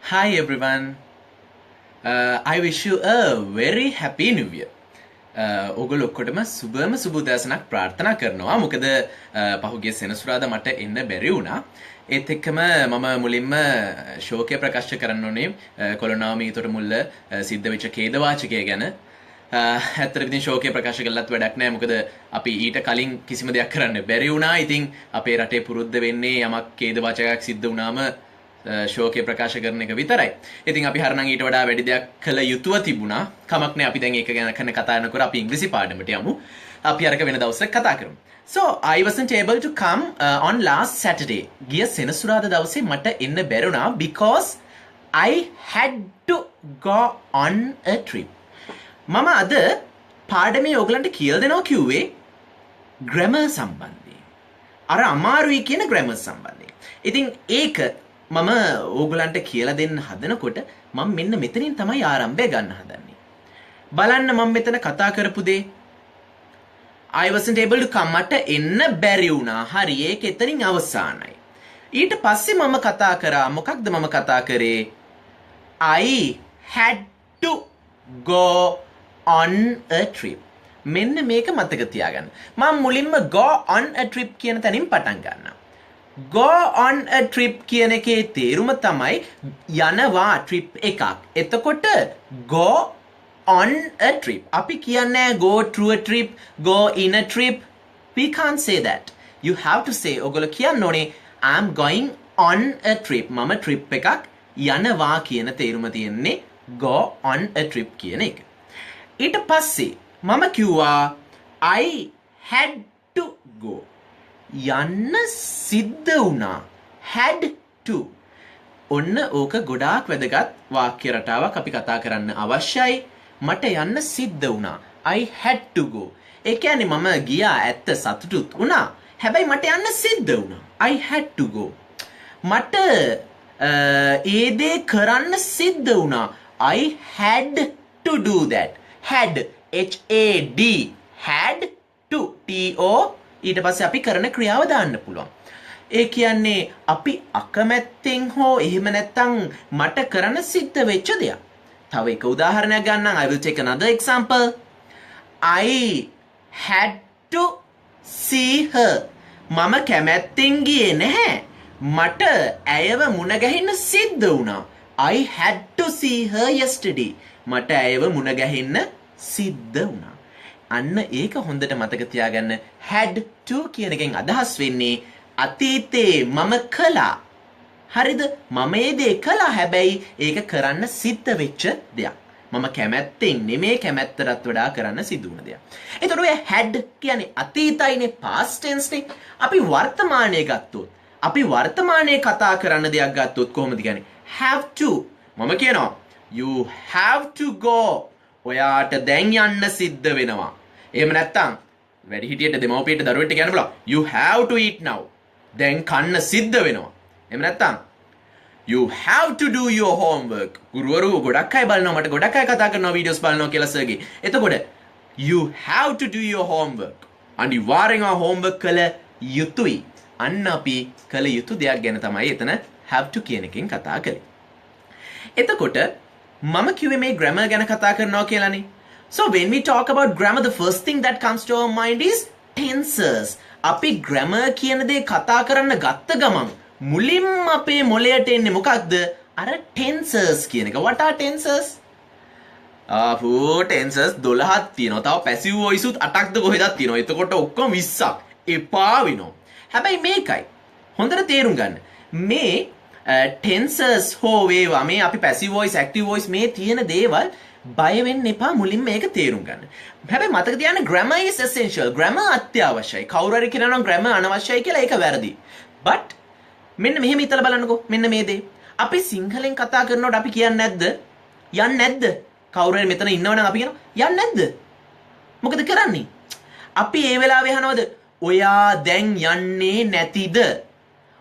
Hi everyone. I wish you a very happy new year. ඔගොල්ලෝ ඔක්කොටම සුබම සුබ උදෑසනක් ප්‍රාර්ථනා කරනවා. මොකද පහුගිය සෙනසුරාදා මට එන්න බැරි වුණා. ඒත් එක්කම මම මුලින්ම ශෝකය ප්‍රකාශ කරන්න ඕනේ කොළොනාව මීතොට මුල්ල සිද්ධ වෙච්ච ඛේද වාචකය ගැන. ඇත්තටම ඉතින් ශෝකය ප්‍රකාශ කළත් වැඩක් නැහැ. මොකද අපි ඊට කලින් කිසිම දෙයක් කරන්න බැරි වුණා. ඉතින් අපේ රටේ පුරුද්ද වෙන්නේ යමක් ඛේද වාචකයක් සිද්ධ වුණාම ශෝකය ප්‍රකාශ කරන එක විතරයි. ඉතින් අපි හරනම් ඊට වඩා වැඩි දෙයක් කළ යුතුව තිබුණා. කමක් නැහැ අපි දැන් ඒක ගැන කතා කරනකොට අපි ඉංග්‍රීසි පාඩමට යමු. අපි අරක වෙන දවසක කතා කරමු. So I wasn't able to come on last Saturday. ගිය සෙනසුරාදා දවසේ මට එන්න බැරුණා because I had to go on a trip. මම අද පාඩමේ ඔයගලන්ට කියලා දෙනවා කිව්වේ grammar සම්බන්ධයෙන්. අර අමාරුයි කියන grammar සම්බන්ධයෙන්. ඉතින් ඒක මම ඕගලන්ට කියලා දෙන්න හදනකොට මම මෙන්න මෙතනින් තමයි ආරම්භය ගන්න හදන්නේ. බලන්න මම මෙතන කතා කරපු දේ I wasn't able to come මට එන්න බැරි වුණා. හරි ඒක එතනින් අවසానයි. ඊට පස්සේ මම කතා කරා මොකක්ද මම කතා කරේ? I had to go on a trip. මෙන්න මේක මතක තියාගන්න. මම මුලින්ම go on a trip කියන තැනින් පටන් ගන්නවා. go on a trip කියන එකේ තේරුම තමයි යනවා trip එකක්. එතකොට go on a trip. අපි කියන්නේ go through a trip, go in a trip. We can't say that. You have to say ඔයගොල්ලෝ කියන්න ඕනේ I'm going on a trip. මම trip එකක් යනවා කියන තේරුම තියෙන්නේ go on a trip කියන එක. ඊට පස්සේ මම කිව්වා I had to go. යන්න සිද්ධ වුණා. had to. ඔන්න ඕක ගොඩාක් වැදගත් වාක්‍ය රටාවක් අපි කතා කරන්න අවශ්‍යයි. මට යන්න සිද්ධ වුණා. I had to go. ඒ කියන්නේ මම ගියා ඇත්ත සතුටුත් වුණා. හැබැයි මට යන්න සිද්ධ වුණා. I had to go. මට ඒ දේ කරන්න සිද්ධ වුණා. I had to do that. had HAD had to TO ඊට පස්සේ අපි කරන ක්‍රියාව දාන්න පුළුවන්. ඒ කියන්නේ අපි අකමැත්තෙන් හෝ එහෙම නැත්තම් මට කරන්න සිද්ධ වෙච්ච දෙයක්. තව එක උදාහරණයක් ගන්නම්. I will take another example. I had to see her. මම කැමැත්තෙන් ගියේ නැහැ. මට ඇයව මුණ ගැහෙන්න සිද්ධ වුණා. I had to see her yesterday. මට ඇයව මුණ ගැහෙන්න සිද්ධ වුණා. අන්න ඒක හොඳට මතක තියාගන්න. had to කියන එකෙන් අදහස් වෙන්නේ අතීතේ මම කළා. හරිද? මම ඒ දේ කළා හැබැයි ඒක කරන්න සිද්ධ වෙච්ච දෙයක්. මම කැමැත්තෙන් නෙමෙයි කැමැත්තටත් වඩා කරන්න සිදු වුණ දෙයක්. එතකොට ඔය had කියන්නේ අතීතයිනේ past tense නේ. අපි වර්තමානයේ ගත්තොත් අපි වර්තමානයේ කතා කරන්න දෙයක් ගත්තොත් කොහොමද කියන්නේ? have to. මම කියනවා you have to go. ඔයාට දැන් යන්න සිද්ධ වෙනවා. එහෙම නැත්තම් වැඩි හිටියට දෙමව්පියට දරුවෙක්ට කියන්න බලන්න you have to eat now. දැන් කන්න සිද්ධ වෙනවා. එහෙම නැත්තම් you have to do your homework. ගුරුවරු ගොඩක් අය බලනවා මට ගොඩක් අය කතා කරනවා වීඩියෝස් බලනවා කියලා සර්ගේ. එතකොට you have to do your homework. අනිවාර්යෙන්ම homework කළ යුතුයි. අන්න අපි කළ යුතු දෙයක් ගැන තමයි එතන have to කියන එකෙන් කතා කරේ. එතකොට මම කිව්වේ මේ grammar ගැන කතා කරනවා කියලානේ. So when we talk about grammar, the first thing that comes to our mind is tenses. අපි grammar කියන දේ කතා කරන්න ගත්ත ගමන් මුලින්ම අපේ මොළයට එන්නේ මොකක්ද? අර tenses කියන එක. What are tenses? tenses 12ක් තියෙනවා. තව passive voice උත් 8ක්ද කොහෙදක් තියෙනවා. එතකොට ඔක්කොම 20ක්. එපා වෙනවා. හැබැයි මේකයි. හොඳට තේරුම් ගන්න. මේ tenses හෝ වේවා මේ අපි passive voice, active voice මේ තියෙන දේවල් බය වෙන්න එපා මුලින්ම මේක තේරුම් ගන්න. හැබැයි මතක තියාගන්න grammar is essential. grammar අත්‍යවශ්‍යයි. කවුරු හරි කියනවා නම් grammar අනවශ්‍යයි කියලා ඒක වැරදි. but මෙන්න මෙහෙම හිතලා බලන්නකෝ. මෙන්න මේ දේ. අපි සිංහලෙන් කතා කරනකොට අපි කියන්නේ නැද්ද? යන්නේ නැද්ද? කවුරු හරි මෙතන ඉන්නවනම් අපි කියනවා යන්නේ නැද්ද? මොකද කරන්නේ? අපි ඒ වෙලාවේ අහනවද? ඔයා දැන් යන්නේ නැතිද?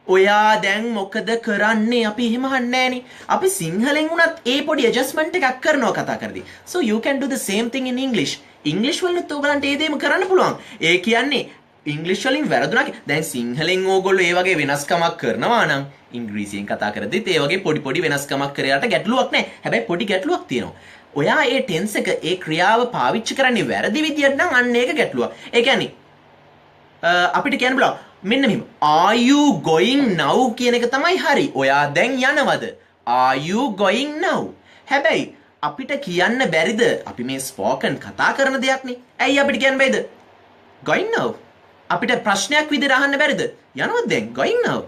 ඔයා දැන් මොකද කරන්නේ? අපි එහෙම අහන්නේ නැහනේ. අපි සිංහලෙන් වුණත් ඒ පොඩි ඇඩ්ජස්ට්මන්ට් එකක් කරනවා කතා කරද්දී. So you can do the same thing in English. English වලත් ඔයගලන්ට ඒ දේම කරන්න පුළුවන්. ඒ කියන්නේ ඉංග්‍රීසි වලින් වැරදුනා දැන් සිංහලෙන් ඕගොල්ලෝ ඒ වගේ වෙනස්කමක් කරනවා නම් ඉංග්‍රීසියෙන් කතා කරද්දිත් ඒ වගේ පොඩි පොඩි වෙනස්කමක් කරයාට ගැටලුවක් නැහැ. හැබැයි පොඩි ගැටලුවක් තියෙනවා. ඔයා ඒ ටෙන්ස් එක ඒ ක්‍රියාව පාවිච්චි කරන්නේ වැරදි විදියට නම් අන්න ඒක ගැටලුවක්. ඒ කියන්නේ අපිට කියන්න බලන්න මෙන්න මෙහෙම are you going now කියන එක තමයි හරි. ඔයා දැන් යනවද? are you going now? හැබැයි අපිට කියන්න බැරිද? අපි මේ ස්පෝකන් කතා කරන දෙයක් නේ. ඇයි අපිට කියන්න බැයිද? going now. අපිට ප්‍රශ්නයක් විදිහට අහන්න බැරිද? යනවද දැන්? going now.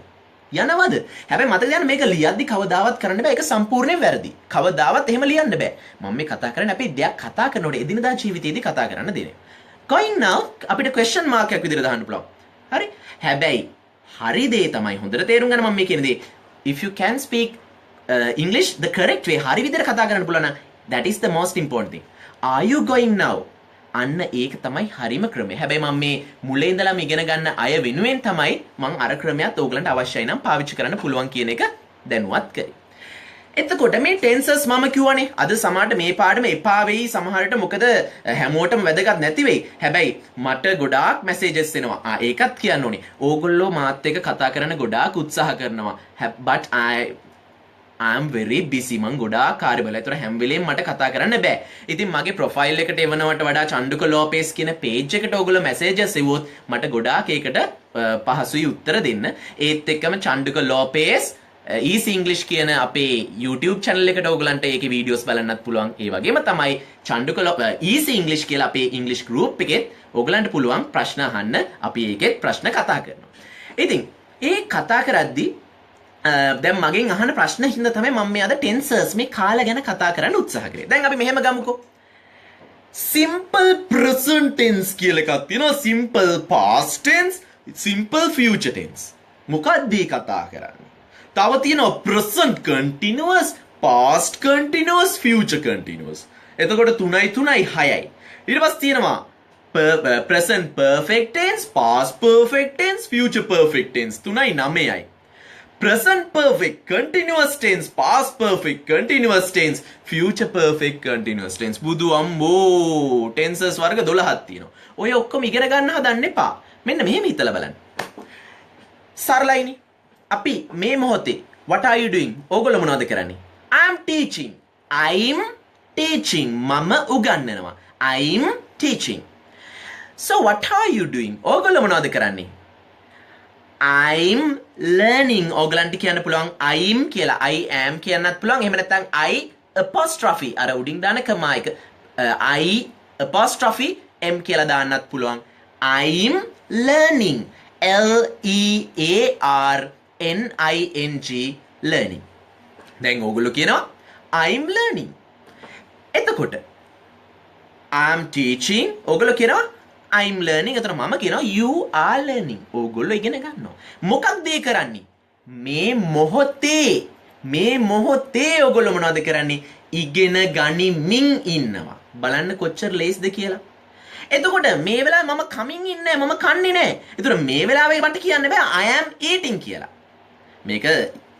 යනවද? හැබැයි මතක තියාගන්න මේක ලියද්දි කවදාවත් කරන්න බෑ. ඒක සම්පූර්ණයෙන් වැරදි. කවදාවත් එහෙම ලියන්න බෑ. මම මේ කතා කරන්නේ අපි දෙයක් කතා කරනකොට එදිනදා ජීවිතේදී කතා කරන්න දෙන්නේ. going now අපිට question mark එකක් විදිහට දාන්න පුළුවන්. හරි? හැබැයි හරි දේ තමයි හොඳට තේරුම් ගන්න මම මේ කියන දේ. if you can speak English the correct way හරි විදිහට කතා කරන්න පුළුවන් නම් that is the most important thing. are you going now? අන්න ඒක තමයි හරිම ක්‍රමය. හැබැයි මම මේ මුලින් ඉඳලාම ඉගෙන ගන්න අය වෙනුවෙන් තමයි මම අර ක්‍රමයක් ඕගලන්ට අවශ්‍යයි නම් පාවිච්චි කරන්න පුළුවන් කියන එක දැනුවත් කරේ. එතකොට මේ ටෙන්සස් මම කියවනේ අද සමහරට මේ පාඩම එපා වෙයි සමහරට මොකද හැමෝටම වැදගත් නැති වෙයි. හැබැයි මට ගොඩාක් මැසේජස් එනවා. ඒකත් කියන්න ඕනේ. ඕගොල්ලෝ මාත් එක්ක කතා කරන්න ගොඩාක් උත්සාහ කරනවා. but I am very busy. මං ගොඩාක් කාර්යබහුලයි. ඒතර හැම වෙලේම මට කතා කරන්න බෑ. ඉතින් මගේ ප්‍රොෆයිල් එකට එවනවට වඩා චන්දුක ලෝපේස් කියන page එකට ඕගොල්ලෝ මැසේජස් එවුවොත් මට ගොඩාක් ඒකට පහසුයි උත්තර දෙන්න. ඒත් එක්කම චන්දුක ලෝපේස් easy english කියන අපේ YouTube channel එකට ඕගලන්ට ඒකේ වීඩියෝස් බලන්නත් පුළුවන්. ඒ වගේම තමයි චන්දුක easy english කියලා අපේ English group එකෙත් ඕගලන්ට පුළුවන් ප්‍රශ්න අහන්න. අපි ඒකෙත් ප්‍රශ්න කතා කරනවා. ඉතින් ඒ කතා කරද්දී දැන් මගෙන් අහන ප්‍රශ්න හින්දා තමයි මම මේ අද ටෙන්සර්ස් මේ කාල ගැන කතා කරන්න උත්සාහ කරේ. දැන් අපි මෙහෙම ගමුකෝ. simple present tense කියලා එකක් තියෙනවා. simple past tense, simple future tense. මොකක්ද මේ කතා කරන්නේ? තව තියෙනවා present continuous, past continuous, future continuous. එතකොට 3යි 6යි. ඊට පස්සේ තියෙනවා present perfect tense, past perfect tense, future perfect tense. 3යි 9යි. present perfect continuous tense, past perfect continuous tense, future perfect continuous tense. බුදු අම්බෝ tenses වර්ග 12ක් තියෙනවා. ඔය ඔක්කොම ඉගෙන ගන්න හදන්න එපා. මෙන්න මෙහෙම හිතලා බලන්න. සරලයිනේ. අපි මේ මොහොතේ what are you doing? ඕගොල්ලෝ මොනවද කරන්නේ? I am teaching. I'm teaching. මම උගන්වනවා. I'm teaching. So what are you doing? ඕගොල්ලෝ මොනවද කරන්නේ? I'm learning. ඕගලන්ට කියන්න පුළුවන් I'm කියලා. I am කියන්නත් පුළුවන්. එහෙම නැත්නම් I apostrophe අර උඩින් දාන කමා එක I apostrophe M කියලා දාන්නත් පුළුවන්. I'm learning. LEARNING learning. දැන් ඕගොල්ලෝ කියනවා I'm learning. එතකොට I'm teaching. ඕගොල්ලෝ කියනවා I'm learning. එතන මම කියනවා you are learning. ඕගොල්ලෝ ඉගෙන ගන්නවා. මොකක්ද ඒ කරන්නේ? මේ මොහොතේ ඕගොල්ලෝ මොනවද කරන්නේ? ඉගෙන ගනිමින් ඉන්නවා. බලන්න කොච්චර ලේසිද කියලා. එතකොට මේ වෙලාවේ මම කමින් ඉන්නේ මම කන්නේ නැහැ. එතකොට මේ වෙලාවේ මට කියන්න බෑ I am eating කියලා. මේක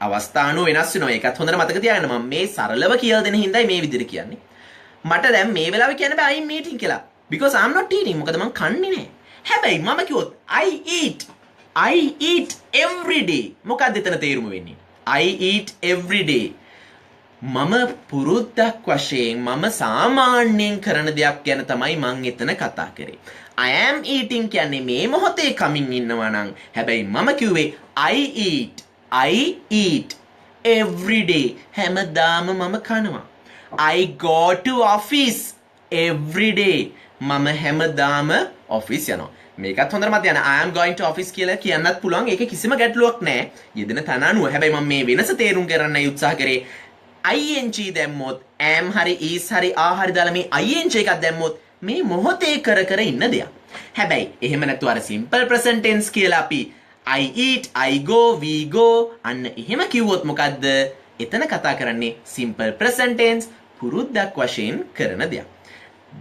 අවස්ථානුව වෙනස් වෙනවා. ඒකත් හොඳට මතක තියාගන්න. මම මේ සරලව කියලා දෙන හින්දායි මේ විදිහට කියන්නේ. මට දැන් මේ වෙලාවේ කියන්න බෑ I am eating කියලා. because I'm not eating. මොකද මම කන්නේ නැහැ. හැබැයි මම කිව්වොත් I eat every day. මොකක්ද එතන තේරුම වෙන්නේ? I eat every day. මම පුරුද්දක් වශයෙන් මම සාමාන්‍යයෙන් කරන දෙයක් ගැන තමයි මම එතන කතා කරේ. I am eating කියන්නේ මේ මොහොතේ කමින් ඉන්නවා නම්. හැබැයි මම කිව්වේ I eat every day. හැමදාම මම කනවා. I go to office every day. මම හැමදාම ඔෆිස් යනවා. මේකත් හොඳට මතක තියාගන්න. I am going to office කියලා කියන්නත් පුළුවන්. ඒක කිසිම ගැටලුවක් නැහැ. යෙදෙන තන අනුව. හැබැයි මම මේ වෙනස තේරුම් ගන්නයි උත්සාහ කරේ. ing දැම්මොත් am හරි is හරි are හරි දාලා මේ ing එකක් දැම්මොත් මේ මොහොතේ කර ඉන්න දෙයක්. හැබැයි එහෙම නැතුව අර simple present tense කියලා අපි I eat, I go, we go අන්න එහෙම කිව්වොත් මොකද්ද? එතන කතා කරන්නේ simple present tense පුරුද්දක් වශයෙන් කරන දෙයක්.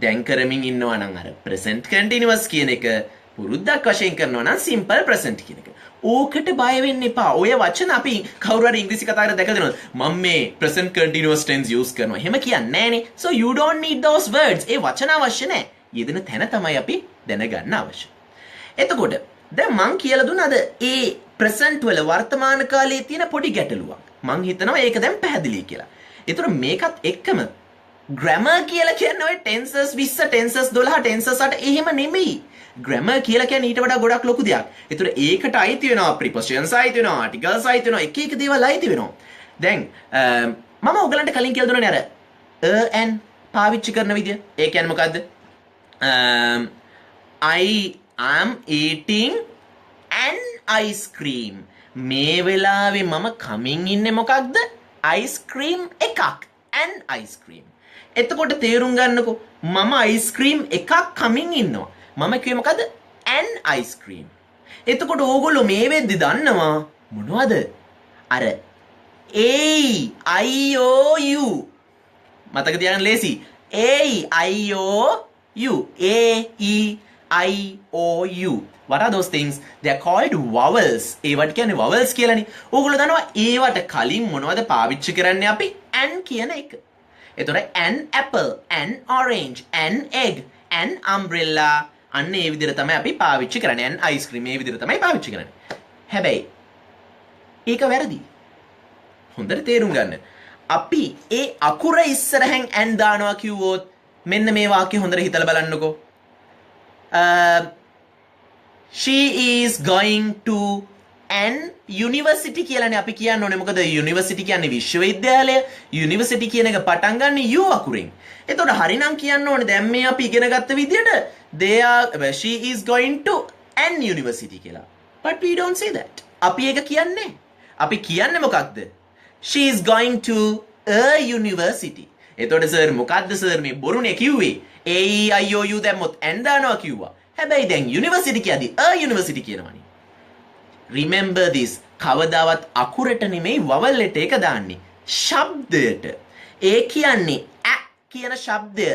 දැන් කරමින් ඉන්නවා නම් අර present continuous කියන එක පුරුද්දක් වශයෙන් කරනවා නම් simple present කියන එක. ඕකට බය වෙන්න එපා. ඔය වචන අපි කවුරු හරි ඉංග්‍රීසි කතා කරලා දැකලා දෙනවා. මම මේ present continuous tense use කරනවා. එහෙම කියන්නේ නැහනේ. So you don't need those words. ඒ වචන අවශ්‍ය නැහැ. යෙදෙන තැන තමයි අපි දැනගන්න අවශ්‍ය. එතකොට දැන් මං කියලා දුන්නාද ඒ ප්‍රසන්ට් වල වර්තමාන කාලයේ තියෙන පොඩි ගැටලුවක්. මං හිතනවා ඒක දැන් පැහැදිලි කියලා. ඒතර මේකත් එක්කම grammar කියලා කියන්නේ ඔය tenses 20 tenses 12 tenses 8 එහෙම නෙමෙයි. grammar කියලා කියන්නේ ඊට වඩා ගොඩක් ලොකු දෙයක්. ඒතර ඒකට අයිති වෙනවා prepositions අයිති වෙනවා articles අයිති වෙනවා එක එක දේවල් අයිති වෙනවා. දැන් මම ඔයගලන්ට කලින් කියලා දුන්නානේ අර and පාවිච්චි කරන විදිය. ඒ කියන්නේ මොකද්ද? I am eating an ice cream. මේ වෙලාවේ මම කමින් ඉන්නේ මොකක්ද? ice cream එකක්. an ice cream. එතකොට තේරුම් ගන්නකෝ මම ice cream එකක් කමින් ඉන්නවා. මම කිව්වේ මොකද්ද? an ice cream. එතකොට ඕගොල්ලෝ මේ වෙද්දි දන්නවා මොනවද? අර A-I-O-U මතක තියාගන්න ලේසි. A-I-O-U A-E-I-O-U. What are those things? They are called vowels. ඒවට කියන්නේ vowels කියලානේ. ඕගොල්ලෝ දන්නවා ඒවට කලින් මොනවද පාවිච්චි කරන්නේ අපි? an කියන එක. එතකොට an apple, an orange, an egg, an umbrella අන්න ඒ විදිහට තමයි අපි පාවිච්චි කරන්නේ. an ice cream මේ විදිහට තමයි පාවිච්චි කරන්නේ. හැබැයි ඒක වැරදි. හොඳට තේරුම් ගන්න. අපි ඒ අකුර ඉස්සරහෙන් an දානවා කිව්වොත් මෙන්න මේ වාක්‍ය හොඳට හිතලා බලන්නකෝ. She is going to an university කියලානේ අපි කියන්න ඕනේ. මොකද university කියන්නේ විශ්වවිද්‍යාලය. university කියන එක පටන් ගන්න U අකුරෙන්. එතකොට හරිනම් කියන්න ඕනේ දැන් මේ අපි ඉගෙන ගත්ත විදියට she is going to an university කියලා. But we don't say that. අපි ඒක කියන්නේ. අපි කියන්නේ මොකක්ද? She is going to a university. එතකොට සර් මොකද්ද සර් මේ බොරුනේ කිව්වේ? A E I O U දැම්මොත් n දානවා කිව්වා. හැබැයි දැන් යුනිවර්සිටි කියද්දි a යුනිවර්සිටි කියනවනේ. Remember this. කවදාවත් අකුරට නෙමෙයි vowel letter එක දාන්නේ. ශබ්දයට. ඒ කියන්නේ a කියන ශබ්දය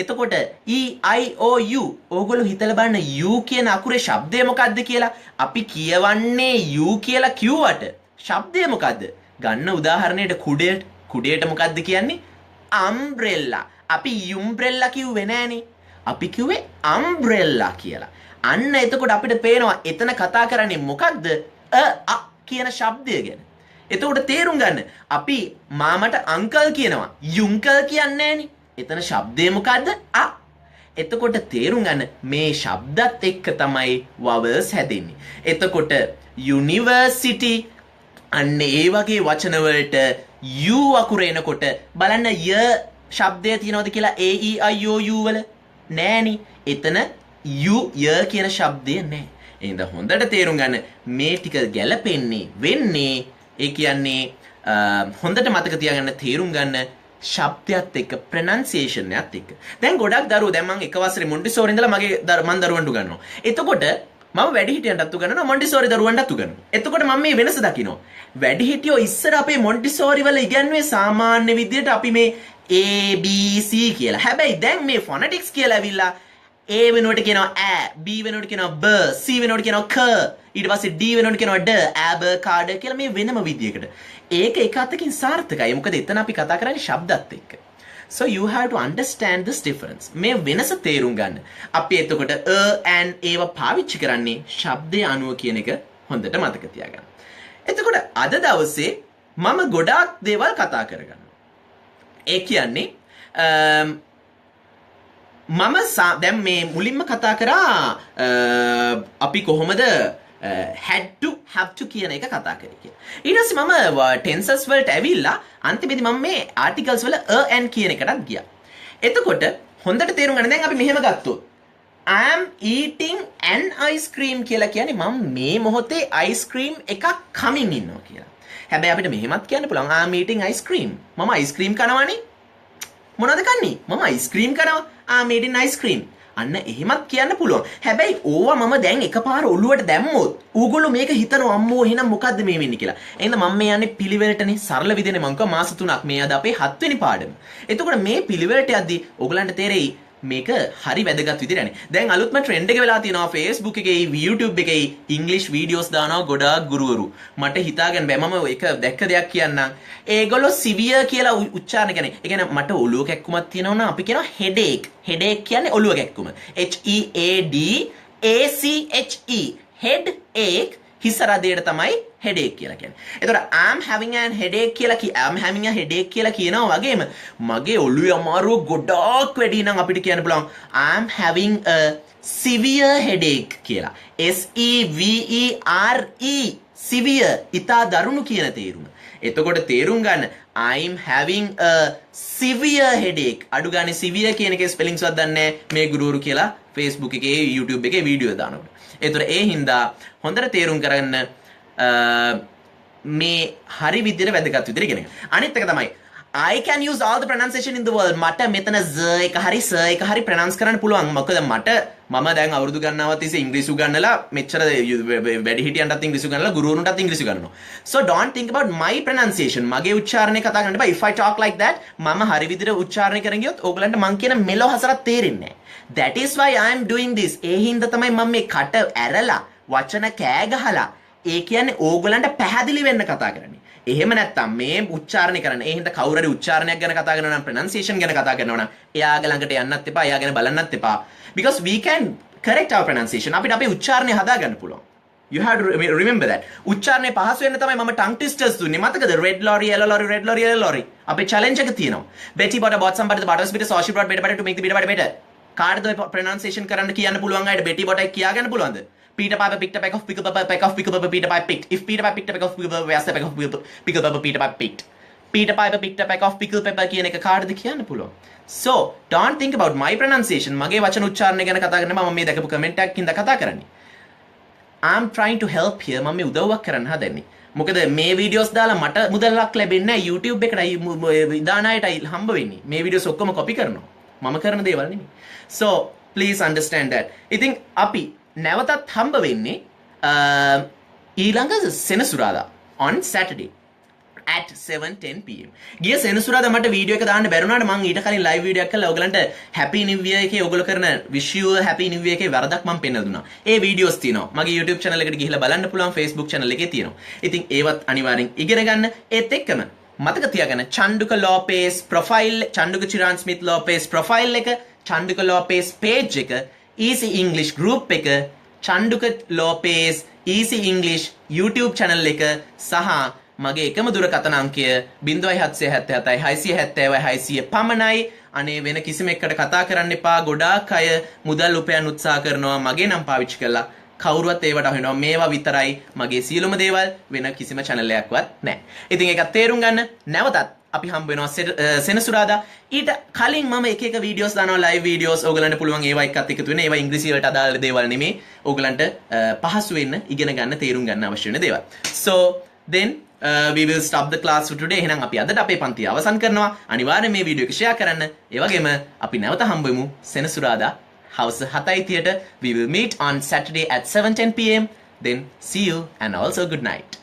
එතකොට E I O U ඕගොල්ලෝ හිතලා බලන්න U කියන අකුරේ ශබ්දය මොකද්ද කියලා. අපි කියවන්නේ U කියලා කිව්වට ශබ්දය මොකද්ද? ගන්න උදාහරණයට කුඩයට මොකද්ද කියන්නේ? umbrella. අපි umbrella කිව්වේ නෑනේ. අපි කිව්වේ umbrella කියලා. අන්න එතකොට අපිට පේනවා එතන කතා කරන්නේ මොකක්ද? අ කියන ශබ්දය ගැන. එතකොට තේරුම් ගන්න අපි මාමට අංකල් කියනවා. යුන්කල් කියන්නේ නෑනේ. එතන ශබ්දය මොකද්ද? අ. එතකොට තේරුම් ගන්න මේ ශබ්දත් එක්ක තමයි vowels හැදෙන්නේ. එතකොට university අන්න ඒ වගේ වචන වලට U අකුර එනකොට බලන්න ය ශබ්දය තියනවද කියලා A E I O U වල නෑනේ. එතන U ය කියන ශබ්දය නෑ. එහෙනම් හොඳට තේරුම් ගන්න මේ ටික ගැලපෙන්නේ වෙන්නේ ඒ කියන්නේ හොඳට මතක තියාගන්න තේරුම් ගන්න ශබ්දයත් එක්ක ප්‍රොනන්සියේෂන් එකත් එක්ක. දැන් ගොඩක් දරුවෝ දැන් මම එක වසරේ මොන්ටිසෝරි ඉඳලා මම දරුවන්ට උගන්වනවා. එතකොට මම වැඩිහිටියන්ටත් උගන්වනවා මොන්ටිසෝරි දරුවන්ටත් උගන්වනවා. එතකොට මම මේ වෙනස දකිනවා. වැඩිහිටියෝ ඉස්සර අපේ මොන්ටිසෝරි වල ඉගෙනුවේ සාමාන්‍ය විදියට අපි මේ A B C කියලා. හැබැයි දැන් මේ ෆොනටික්ස් කියලා ඇවිල්ලා A වෙනුවට කියනවා ඈ, B වෙනුවට කියනවා බ, C වෙනුවට කියනවා ක, ඊට පස්සේ D වෙනුවට කියනවා ඩ, ඈ බ කාඩ කියලා මේ වෙනම විදියකට. ඒක එක අතකින් සාර්ථකයි. මොකද එතන අපි කතා කරන්නේ ශබ්දත් එක්ක. So you have to understand this difference. මේ වෙනස තේරුම් ගන්න. අපි එතකොට and ඒවා පාවිච්චි කරන්නේ ශබ්දය අනුව කියන එක හොඳට මතක තියාගන්න. එතකොට අද දවසේ මම ගොඩාක් දේවල් කතා කරගන්නවා. ඒ කියන්නේ මම දැන් මේ මුලින්ම කතා කරා අපි කොහොමද had to have to කියන එක කතා කරේ කියලා. ඊට පස්සේ මම tenses වලට ඇවිල්ලා අන්තිමේදී මම මේ articles වල and කියන එකටත් ගියා. එතකොට හොඳට තේරුම් ගන්න දැන් අපි මෙහෙම ගත්තොත් I am eating an ice cream කියලා කියන්නේ මම මේ මොහොතේ ice cream එකක් කමින් ඉන්නවා කියලා. හැබැයි අපිට මෙහෙමත් කියන්න පුළුවන් I am eating ice cream. මම ice cream කනවනේ. මොනවද කන්නේ? මම ice cream කනවා. I am eating ice cream. අන්න එහෙමත් කියන්න පුළුවන්. හැබැයි ඕවා මම දැන් එකපාර ඔළුවට දැම්මොත් ඕගොල්ලෝ මේක හිතනවා අම්මෝ එහෙනම් මොකද්ද මේ වෙන්නේ කියලා. එහෙනම් මම මේ යන්නේ පිළිවෙලටනේ සරල විදිහනේ මම කිව්වා මාස 3ක් මේ අද අපේ 7 වෙනි පාඩම. එතකොට මේ පිළිවෙලට යද්දි ඕගලන්ට තේරෙයි මේක හරි වැදගත් විදිහටනේ. දැන් අලුත්ම ට්‍රෙන්ඩ් එක වෙලා තියෙනවා Facebook එකේ, YouTube එකේ ඉංග්‍රීසි වීඩියෝස් දානවා ගොඩාක් ගුරුවරු. මට හිතාගන්න බෑ මම එක දැක්ක දෙයක් කියන්නම්. ඒගොල්ලෝ සිවියර් කියලා උච්චාරණ කියන්නේ. ඒ කියන්නේ මට ඔළුව කැක්කුමක් තියෙනවා නම් අපි කියනවා headache. headache කියන්නේ ඔළුව කැක්කුම. H E A D ACHE head ache හිස රදයට තමයි headache කියලා කියන්නේ. එතකොට I'm having a headache කියලා කියනවා වගේම මගේ ඔළුවේ අමාරුව ගොඩාක් වැඩි නම් අපිට කියන්න පුළුවන් I'm having a severe headache කියලා. SEVERE severe ඉතා දරුණු කියන තේරුම. එතකොට තේරුම් ගන්න I'm having a severe headache. අඩු ගානේ severe කියන එකේ ස්පෙලිංස් වත් දන්නේ මේ ගුරුවරු කියලා Facebook එකේ YouTube එකේ වීඩියෝ දානකොට. ඒතර ඒ හින්දා හොඳට තේරුම් කරගන්න මේ හරි විදිහට වැදගත් විදිහට ඉගෙන ගන්න. අනිත් එක තමයි I can use all the pronunciation in the world. මට මෙතන z එක හරි s එක හරි pronounce කරන්න පුළුවන්. මොකද මම දැන් අවුරුදු ගණනාවක් තිස්සේ ඉංග්‍රීසි උගන්වලා මෙච්චර වැඩිහිටියන්ටත් ඉංග්‍රීසි උගන්වලා ගුරුවරුන්ටත් ඉංග්‍රීසි උගන්වනවා. So don't think about my pronunciation. මගේ උච්චාරණය කතා කරන්න බෑ. If I talk like that මම හරි විදිහට උච්චාරණය කරන් ගියොත් ඕගලන්ට මං කියන මෙලෝ හසරක් තේරෙන්නේ නැහැ. That is why I am doing this. ඒ හින්දා තමයි මම මේ කට ඇරලා වචන කෑ ගහලා ඒ කියන්නේ ඕගලන්ට පැහැදිලි වෙන්න කතා කරන්නේ. එහෙම නැත්තම් මේ උච්චාරණය කරන්න. ඒ හින්දා කවුරු හරි උච්චාරණයක් ගැන කතා කරනවා නම් pronunciation ගැන කතා කරනවා නම් එයාගේ ළඟට යන්නත් එපා. එයා ගැන බලන්නත් එපා. Because we can correct our pronunciation. අපිට අපේ උච්චාරණය හදා ගන්න පුළුවන්. You have to remember that. උච්චාරණය පහසු වෙන්න තමයි මම tongue twisters දුන්නේ. මතකද? Red lorry, yellow lorry, red lorry, yellow lorry. අපේ challenge එක තියෙනවා. Betty bought a bought somebody the butter bitter so she brought better to make the bitter better. කාටද pronunciation කරන්න කියන්න පුළුවන් අයට Betty bought එක කියා ගන්න පුළුවන්ද? Peter Piper picked a peck of pickle pepper, peck of pickle pepper, Peter Piper picked. If Peter Piper picked a peck of pickle pepper, where's the peck of pickle pepper Peter Piper picked? Peter Piper picked a peck of pickle pepper කියන එක කාටද කියන්න පුළුවන්. So, don't think about my pronunciation. මගේ වචන උච්චාරණය ගැන කතා කරන්නේ මම මේ දැකපු කමෙන්ට් එකක් හින්දා කතා කරන්නේ. I'm trying to help here. මම මේ උදව්වක් කරන්න හදන්නේ. මොකද මේ වීඩියෝස් දාලා මට මුදලක් ලැබෙන්නේ නැහැ. YouTube එකට දාන අයටයි හම්බ වෙන්නේ. මේ වීඩියෝස් ඔක්කොම කොපි කරනවා. මම කරන දේවල් නෙමෙයි. So, please understand that. ඉතින් අපි නැවතත් හම්බ වෙන්නේ ඊළඟ සෙනසුරාදා on Saturday at 7:10 pm. ගිය සෙනසුරාදා මට වීඩියෝ එක දාන්න බැරුණාට මම ඊට කලින් ලයිව් වීඩියෝ එකක් කළා ඔයගලන්ට happy new year එකේ ඔයගොල්ලෝ කරන wish you happy new year එකේ වරදක් මම පෙන්නලා දුන්නා. ඒ වීඩියෝස් තියෙනවා. මගේ YouTube channel එකට ගිහිල්ලා බලන්න පුළුවන්. Facebook channel එකේ තියෙනවා. ඉතින් ඒවත් අනිවාර්යෙන් ඉගෙන ගන්න. ඒත් එක්කම මතක තියාගන්න චන්දුක ලෝපේස් ප්‍රොෆයිල් චන්දුක චිරාන් ස්මිත් ලෝපේස් ප්‍රොෆයිල් එක චන්දුක ලෝපේස් page එක Easy English group එක චන්දුක ලෝපේස් Easy English YouTube channel එක සහ මගේ එකම දුරකථන අංකය 0777 670 600 පමණයි. අනේ වෙන කිසිම එකකට කතා කරන්න එපා. ගොඩාක් අය මුදල් උපයන්න උත්සාහ කරනවා මගේ නම් පාවිච්චි කරලා. කවුරුවත් ඒවට අහනවා. මේවා විතරයි මගේ සියලුම දේවල්, වෙන කිසිම channel එකක්වත් නැහැ. ඉතින් ඒකත් තේරුම් ගන්න. නැවතත් අපි හම්බ වෙනවා සෙනසුරාදා. ඊට කලින් මම එක එක වීඩියෝස් දානවා, live videos. ඕගලන්ට පුළුවන් ඒවා එක්කත් එකතු වෙන්න. ඒවා ඉංග්‍රීසි වලට අදාළ දේවල් නෙමෙයි. ඕගලන්ට පහසු වෙන්න, ඉගෙන ගන්න, තේරුම් ගන්න අවශ්‍ය වෙන දේවල්. So then we will stop the class for today. එහෙනම් අපි අදට අපේ පන්තිය අවසන් කරනවා. අනිවාර්යෙන් මේ වීඩියෝ එක share කරන්න. ඒ වගේම අපි නැවත හම්බ වෙමු සෙනසුරාදා house 7:30ට. We will meet on Saturday at 7:10 pm. Then see you and also good night.